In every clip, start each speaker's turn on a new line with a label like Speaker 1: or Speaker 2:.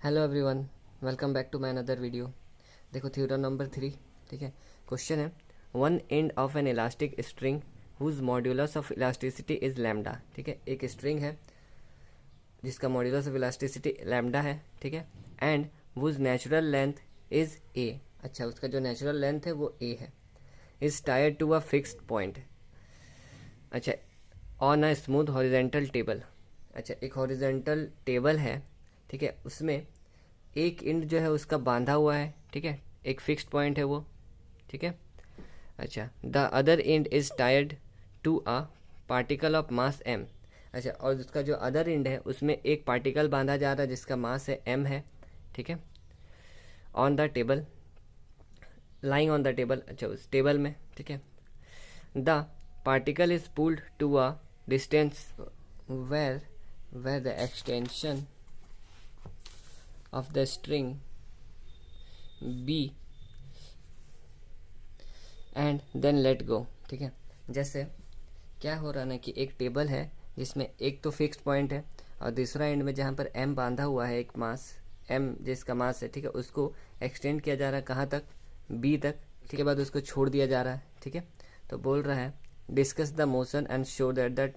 Speaker 1: Hello everyone, welcome back to my another video. देखो theorem number 3, ठीक है। Question है one end of an elastic string whose modulus of elasticity is lambda. ठीक है, एक string है जिसका मॉड्यूलस ऑफ इलास्टिसिटी लैम्डा है, ठीक है, and whose natural length is A. अच्छा, उसका जो नेचुरल लेंथ है वो ए है। Is tired to a fixed point. अच्छा, on a smooth horizontal table. अच्छा, एक हॉरिजेंटल टेबल है, ठीक है, उसमें एक एंड जो है उसका बांधा हुआ है, ठीक है, एक फिक्स्ड पॉइंट है वो, ठीक है। अच्छा, the other end is tired to a particle of mass M. अच्छा, और उसका जो अदर एंड है उसमें एक पार्टिकल बांधा जा रहा है जिसका मास है एम है, ठीक है, on the table, lying on the table. अच्छा, उस टेबल में, ठीक है। The particle is pulled to a distance where the extension of the string b and then let go। ठीक है, जैसे क्या हो रहा है ना कि एक टेबल है जिसमें एक तो फिक्स्ड पॉइंट है और दूसरा एंड में जहाँ पर m बांधा हुआ है, एक मास m जिसका मास है, ठीक है, उसको एक्सटेंड किया जा रहा है कहाँ तक, b तक। ठीक है, बाद उसको छोड़ दिया जा रहा है, ठीक है। तो बोल रहा है discuss the motion and show that the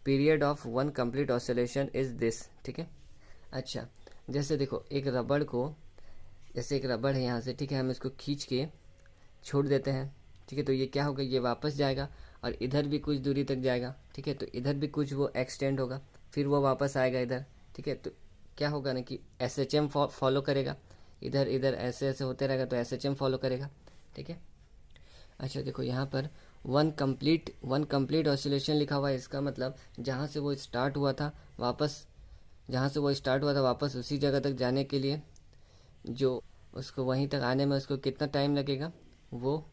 Speaker 1: period of one complete oscillation is this. ठीक है। अच्छा, जैसे देखो एक रबड़ को, जैसे एक रबड़ है यहाँ से, ठीक है, हम इसको खींच के छोड़ देते हैं, ठीक है, तो ये क्या होगा, ये वापस जाएगा और इधर भी कुछ दूरी तक जाएगा, ठीक है, तो इधर भी कुछ वो एक्सटेंड होगा, फिर वो वापस आएगा इधर, ठीक है। तो क्या होगा ना कि SHM फॉलो करेगा, इधर इधर ऐसे ऐसे होते रहेगा तो SHM फॉलो करेगा, ठीक है। अच्छा, देखो यहाँ पर वन कंप्लीट ऑसिलेशन लिखा हुआ है। इसका मतलब जहाँ से वो स्टार्ट हुआ था वापस उसी जगह तक जाने के लिए जो उसको वहीं तक आने में उसको कितना टाइम लगेगा वो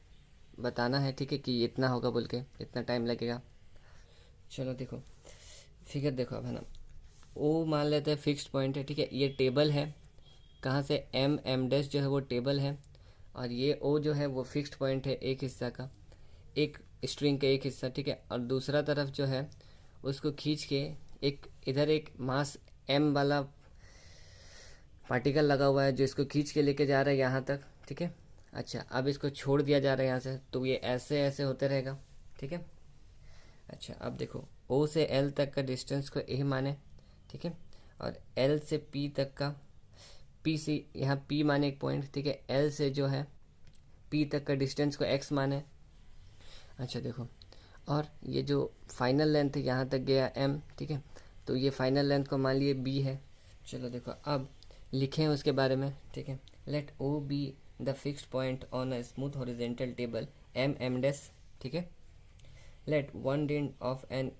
Speaker 1: बताना है, ठीक है, कि इतना होगा बोल के, इतना टाइम लगेगा। चलो देखो फिगर देखो अब, है ना, ओ मान लेते हैं फिक्स्ड पॉइंट है, ठीक है, ये टेबल है, कहाँ से m डैश जो है वो टेबल है और ये ओ जो है वो फिक्स्ड पॉइंट है, एक हिस्सा का, एक स्ट्रिंग का एक हिस्सा, ठीक है, और दूसरा तरफ जो है उसको खींच के एक इधर एक मास m वाला पार्टिकल लगा हुआ है जो इसको खींच के लेके जा रहा है यहाँ तक, ठीक है। अच्छा, अब इसको छोड़ दिया जा रहा है यहाँ से, तो ये ऐसे ऐसे होते रहेगा, ठीक है। अच्छा, अब देखो O से L तक का डिस्टेंस को A माने, ठीक है, और L से P तक का, P से यहाँ P माने एक पॉइंट, ठीक है, L से जो है P तक का डिस्टेंस को X माने। अच्छा देखो, और ये जो फाइनल लेंथ है यहाँ तक गया M, ठीक है, तो ये फाइनल लेंथ को मान लिए B है। चलो देखो अब लिखें उसके बारे में, ठीक है। Let O be the fixed point on a smooth horizontal table M dash, ठीक है। Let one end of an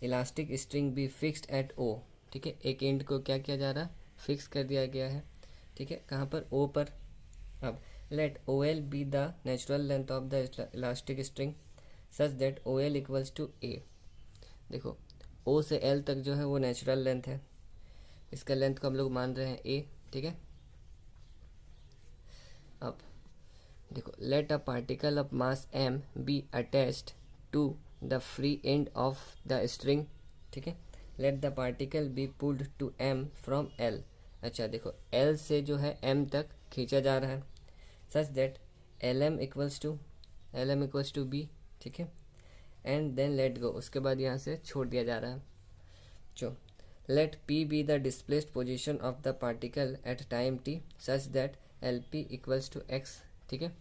Speaker 1: elastic string be fixed at O, ठीक है, एक एंड को क्या किया जा रहा है, फिक्स कर दिया गया है, ठीक है, कहाँ पर, O पर। अब let OL be the natural length of the elastic string such that OL equals to A। देखो O से L तक जो है वो नेचुरल लेंथ है, इसका लेंथ को हम लोग मान रहे हैं A, ठीक है। अब देखो let a particle of mass m be attached to the free end of the string, ठीक है। Let the particle be pulled to m from L। अच्छा देखो L से जो है m तक खींचा जा रहा है such that LM equals to B, ठीक है, एंड देन लेट गो, उसके बाद यहाँ से छोड़ दिया जा रहा है। जो let P be the displaced position of the particle at time t such that LP equals to x, ठीक है।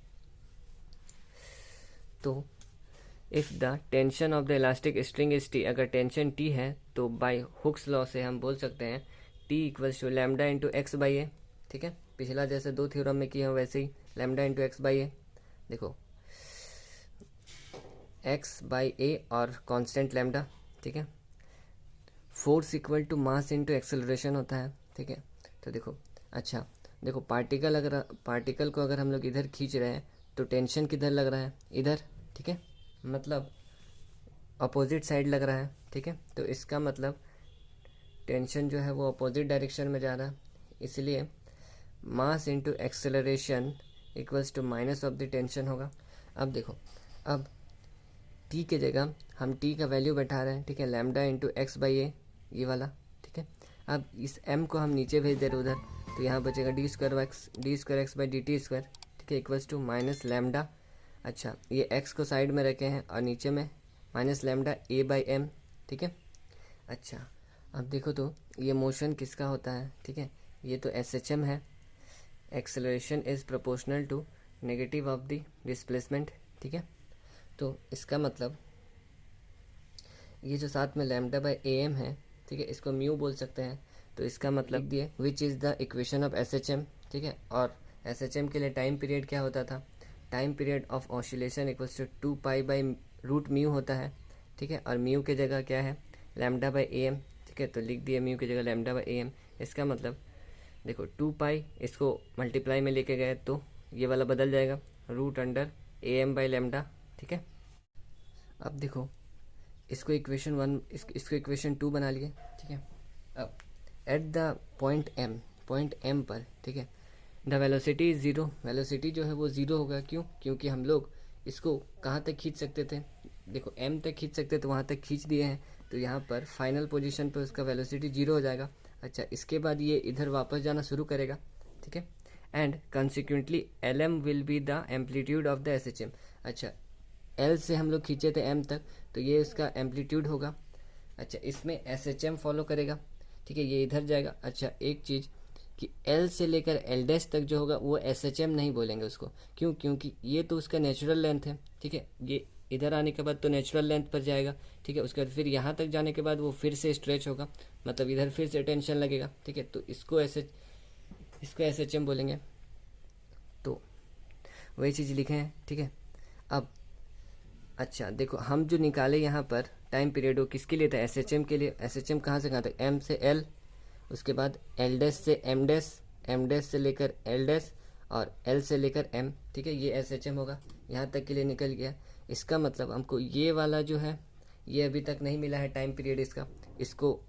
Speaker 1: तो if the tension of the elastic string is T, अगर टेंशन T है तो बाय हुक्स लॉ से हम बोल सकते हैं T equals to lambda into x by A, ठीक है। पिछला जैसे दो थ्योरम में किए हैं वैसे ही lambda into x by A. देखो एक्स बाई ए और कांस्टेंट लैम्डा, ठीक है। Force equal to mass into acceleration होता है, ठीक है। तो देखो, अच्छा देखो पार्टिकल को अगर हम लोग इधर खींच रहे हैं तो टेंशन किधर लग रहा है, इधर, ठीक है, मतलब अपोजिट साइड लग रहा है, ठीक है। तो इसका मतलब टेंशन जो है वो अपोजिट डायरेक्शन में जा रहा है, इसलिए mass into acceleration equals to minus of the tension होगा। अब देखो, अब टी के जगह हम टी का वैल्यू बैठा रहे हैं, ठीक है, लैम्डा इंटू एक्स बाई ए, ये वाला, ठीक है। अब इस m को हम नीचे भेज दे रहे उधर, तो यहाँ बचेगा D square x by D T square, ठीक है, इक्वल्स टू माइनस लैम्डा। अच्छा, ये x को साइड में रखे हैं और नीचे में minus lambda A by M, ठीक है। अच्छा, अब देखो तो ये मोशन किसका होता है, ठीक है, ये तो एस एच एम है, acceleration is proportional to negative of the displacement, ठीक है। तो इसका मतलब ये जो साथ में लैम्डा बाई ए एम है, ठीक है, इसको म्यू बोल सकते हैं। तो इसका मतलब दिए which is the equation of S H M, ठीक है। और एस एच एम के लिए टाइम पीरियड क्या होता था, time period of oscillation equals to 2 pi by root mu होता है, ठीक है। और म्यू की जगह क्या है, लैम्डा बाई ए एम, ठीक है, तो लिख दिए म्यू की जगह लैम्डा बाई ए एम। इसका मतलब देखो 2 पाई इसको मल्टीप्लाई में लेके गए तो ये वाला बदल जाएगा, root under A M by lambda, ठीक है। अब देखो इसको इक्वेशन 1, इसको इक्वेशन 2 बना लिए, ठीक है। अब एट द पॉइंट एम पर, ठीक है, the velocity is zero, velocity जो है वो ज़ीरो होगा, क्यों, क्योंकि हम लोग इसको कहाँ तक खींच सकते थे, देखो m तक खींच सकते थे, वहाँ तक खींच दिए हैं, तो यहाँ पर फाइनल पोजीशन पर उसका वेलोसिटी ज़ीरो हो जाएगा। अच्छा, इसके बाद ये इधर वापस जाना शुरू करेगा, ठीक है, and consequently L M will be the amplitude of the S H M. अच्छा, एल से हम लोग खींचे थे m तक, तो ये इसका एम्पलीट्यूड होगा। अच्छा, इसमें एस एच एम फॉलो करेगा, ठीक है, ये इधर जाएगा। अच्छा, एक चीज़ कि L से लेकर L डैश तक जो होगा वो एस एच एम नहीं बोलेंगे उसको, क्यों, क्योंकि ये तो उसका नेचुरल लेंथ है, ठीक है, ये इधर आने के बाद तो नेचुरल लेंथ पर जाएगा, ठीक है। उसके बाद फिर यहाँ तक जाने के बाद वो फिर से स्ट्रेच होगा, मतलब इधर फिर से टेंशन लगेगा, ठीक है, तो इसको एस एच एम बोलेंगे। तो वही चीज़ लिखे हैं, ठीक है। अब अच्छा देखो, हम जो निकाले यहाँ पर टाइम पीरियड वो किसके लिए था, एस एच एम के लिए। एस एच एम कहाँ से कहाँ तक, m से l, उसके बाद एल डैश से एम डैश, एम डैश से लेकर एल डैश, और एल से लेकर m, ठीक है, ये एस एच एम होगा, यहाँ तक के लिए निकल गया। इसका मतलब हमको ये वाला जो है ये अभी तक नहीं मिला है टाइम पीरियड इसका, इसको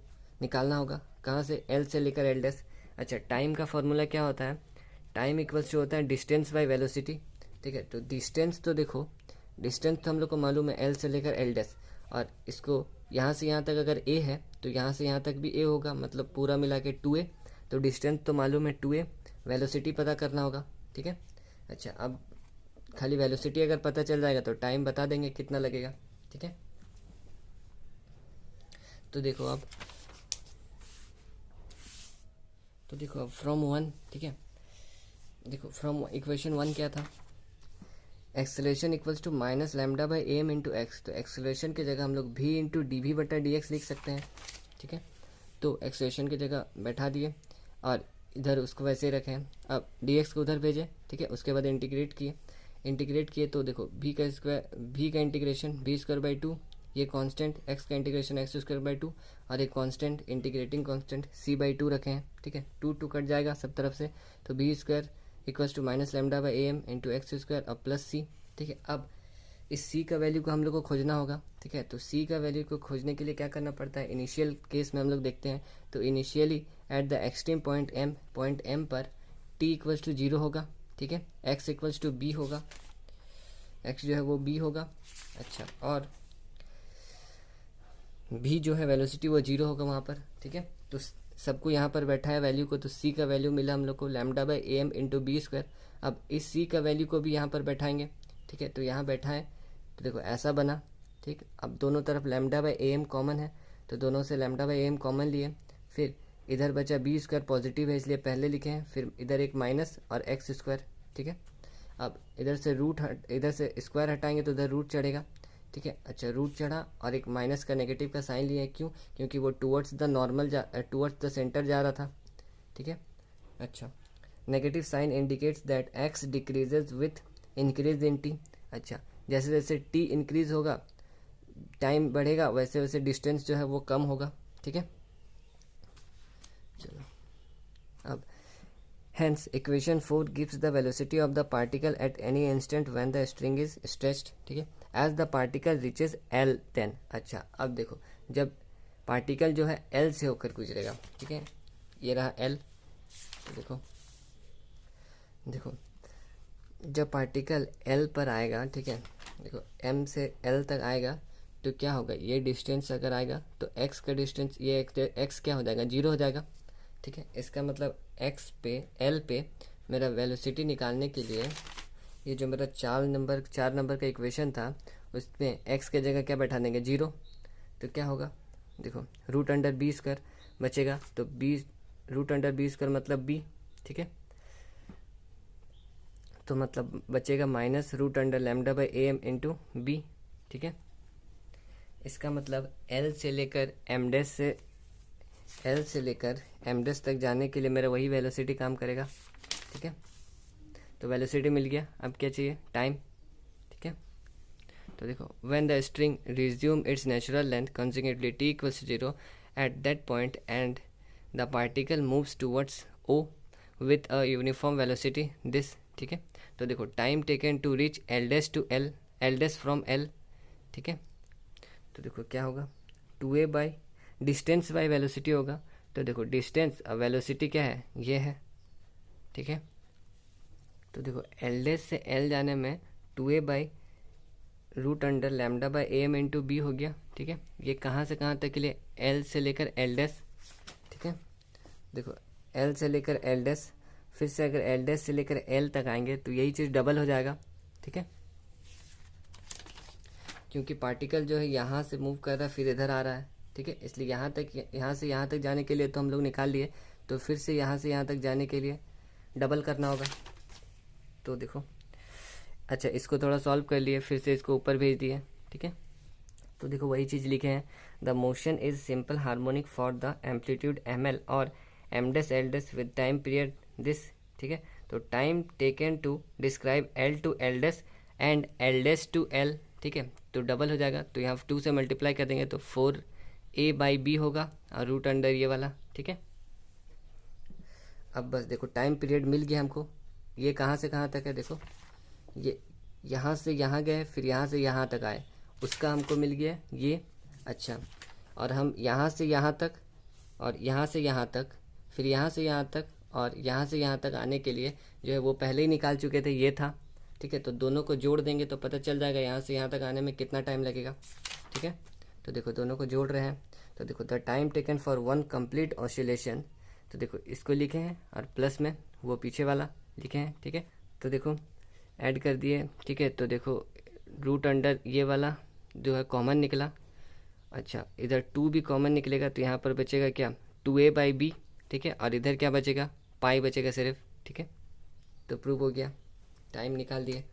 Speaker 1: निकालना होगा कहाँ से, एल से लेकर एल डैश। अच्छा, टाइम का फॉर्मूला क्या होता है, टाइम इक्वल्स टू होता है डिस्टेंस बाई वेलोसिटी, ठीक है। तो डिस्टेंस तो देखो, डिस्टेंस तो हम लोग को मालूम है एल से लेकर एल डैश, और इसको यहाँ से यहाँ तक अगर ए है तो यहाँ से यहाँ तक भी ए होगा, मतलब पूरा मिला के 2a। तो डिस्टेंस तो मालूम है 2a, वेलोसिटी पता करना होगा, ठीक है। अच्छा, अब खाली वेलोसिटी अगर पता चल जाएगा तो टाइम बता देंगे कितना लगेगा, ठीक है। तो देखो अब फ्रॉम 1, ठीक है, देखो फ्रॉम इक्वेशन 1 क्या था, acceleration equals to minus lambda by M into X. तो एक्सेलरेशन की जगह हम लोग भी इंटू डी भी बटा डी एक्स लिख सकते हैं, ठीक है। तो एक्सेलरेशन की जगह बैठा दिए और इधर उसको वैसे ही रखें। अब डी एक्स को उधर भेजे, ठीक है, उसके बाद इंटीग्रेट किए तो देखो भी का इंटीग्रेशन बी स्क्वायर बाई 2, ये कांस्टेंट, एक्स का इंटीग्रेशन एक्स स्क्वायर बाई 2, और एक constant integrating constant C by 2 रखे हैं, ठीक है। 2 कट जाएगा सब तरफ से, तो B square equals to minus lambda by A M into X square और प्लस सी, ठीक है। अब इस सी का वैल्यू को हम लोग को खोजना होगा, ठीक है। तो सी का वैल्यू को खोजने के लिए क्या करना पड़ता है, इनिशियल केस में हम लोग देखते हैं, तो initially at the extreme point M पर टी इक्वल्स टू 0 होगा, ठीक है, एक्स इक्वल्स टू बी होगा, एक्स जो है वो बी होगा। अच्छा, और भी जो है वेलोसिटी वो 0 होगा वहाँ पर, ठीक है। तो सबको यहाँ पर बैठा है वैल्यू को, तो सी का वैल्यू मिला हम लोग को lambda by A M into B square. अब इस सी का वैल्यू को भी यहाँ पर बैठाएंगे, ठीक है। तो यहाँ बैठा है तो देखो ऐसा बना, ठीक। अब दोनों तरफ lambda by A M common है, तो दोनों से lambda by A M common लिए, फिर इधर बचा बी स्क्वायर पॉजिटिव है इसलिए पहले लिखे हैं, फिर इधर एक माइनस और एक्स स्क्वायर, ठीक है। अब इधर से स्क्वायर हटाएंगे तो इधर रूट चढ़ेगा, ठीक है। अच्छा, रूट चढ़ा और एक माइनस का नेगेटिव का साइन लिया है, क्यों, क्योंकि वो टूवर्ड्स द सेंटर जा रहा था, ठीक है। अच्छा, negative sign indicates that X decreases with increase in T. अच्छा, जैसे जैसे टी इंक्रीज होगा, टाइम बढ़ेगा, वैसे वैसे डिस्टेंस जो है वो कम होगा, ठीक है। चलो, अब hence equation 4 gives the velocity of the particle at any instant when the string is stretched, ठीक है, as the particle reaches L then। अच्छा, अब देखो जब पार्टिकल जो है L से होकर गुजरेगा, ठीक है, ये रहा L, तो देखो जब पार्टिकल L पर आएगा, ठीक है, देखो एम से एल तक आएगा तो क्या होगा, ये डिस्टेंस अगर आएगा तो एक्स का डिस्टेंस, ये एक्स क्या हो जाएगा, जीरो हो जाएगा। ठीक है, इसका मतलब एक्स पे एल पे मेरा वेलोसिटी निकालने के लिए ये जो मेरा चार नंबर का इक्वेशन था उसमें एक्स के जगह क्या बैठा देंगे, जीरो। तो क्या होगा, देखो रूट अंडर बी स्क्वायर बचेगा, तो B root under B square मतलब बी। ठीक है, तो मतलब बचेगा minus root under lambda by A M into B. ठीक है, इसका मतलब एल से लेकर एम डेस तक जाने के लिए मेरा वही वेलोसिटी काम करेगा। ठीक है, तो वेलोसिटी मिल गया, अब क्या चाहिए, टाइम। ठीक है, तो देखो when the string resume it's natural length consequently t equals to 0 at that point and the particle moves towards o with a uniform velocity this। ठीक है, तो देखो time taken to reach L dash to L dash from L. ठीक है, तो देखो क्या होगा, 2a by distance by velocity होगा। तो देखो डिस्टेंस और वेलोसिटी क्या है, ये है। ठीक है, तो देखो एल डैश से एल जाने में 2a by root under lambda by A M into B हो गया। ठीक है, ये कहाँ से कहाँ तक के लिए, एल से लेकर एल डैश। ठीक है, देखो एल से लेकर एल डैश, फिर से अगर एल डैश से लेकर एल तक आएंगे तो यही चीज़ डबल हो जाएगा। ठीक है, क्योंकि पार्टिकल जो है यहाँ से मूव कर रहा है फिर इधर आ रहा है। ठीक है, इसलिए यहाँ से यहाँ तक जाने के लिए तो हम लोग निकाल लिए, तो फिर से यहाँ से यहाँ तक जाने के लिए डबल करना होगा। तो देखो अच्छा, इसको थोड़ा सॉल्व कर लिए, फिर से इसको ऊपर भेज दिए। ठीक है, तो देखो वही चीज़ लिखे हैं, the motion is simple harmonic for the amplitude M L और M dash L dash with time period this. ठीक है, तो time taken to describe L to L dash and L dash to L. ठीक है, तो double हो जाएगा, तो यहाँ 2 से मल्टीप्लाई कर देंगे तो 4a बाई बी होगा और रूट अंडर ये वाला। ठीक है, अब बस देखो टाइम पीरियड मिल गया हमको, ये कहाँ से कहाँ तक है, देखो ये यहाँ से यहाँ गए फिर यहाँ से यहाँ तक आए, उसका हमको मिल गया ये। अच्छा, और हम यहाँ से यहाँ तक और यहाँ से यहाँ तक, फिर यहाँ से यहाँ तक और यहाँ से यहाँ तक आने के लिए जो है वो पहले ही निकाल चुके थे, ये था। ठीक है, तो दोनों को जोड़ देंगे तो पता चल जाएगा यहाँ से यहाँ तक आने में कितना टाइम लगेगा। ठीक है, तो देखो दोनों को जोड़ रहे हैं, तो देखो the time taken for one complete oscillation, तो देखो इसको लिखे हैं और प्लस में वो पीछे वाला लिखे हैं। ठीक है, तो देखो ऐड कर दिए। ठीक है, तो देखो रूट अंडर ये वाला जो है कॉमन निकला। अच्छा, इधर 2 भी कॉमन निकलेगा तो यहाँ पर बचेगा क्या, 2a बाई बी। ठीक है, और इधर क्या बचेगा, पाई बचेगा सिर्फ। ठीक है, तो प्रूव हो गया, टाइम निकाल दिए।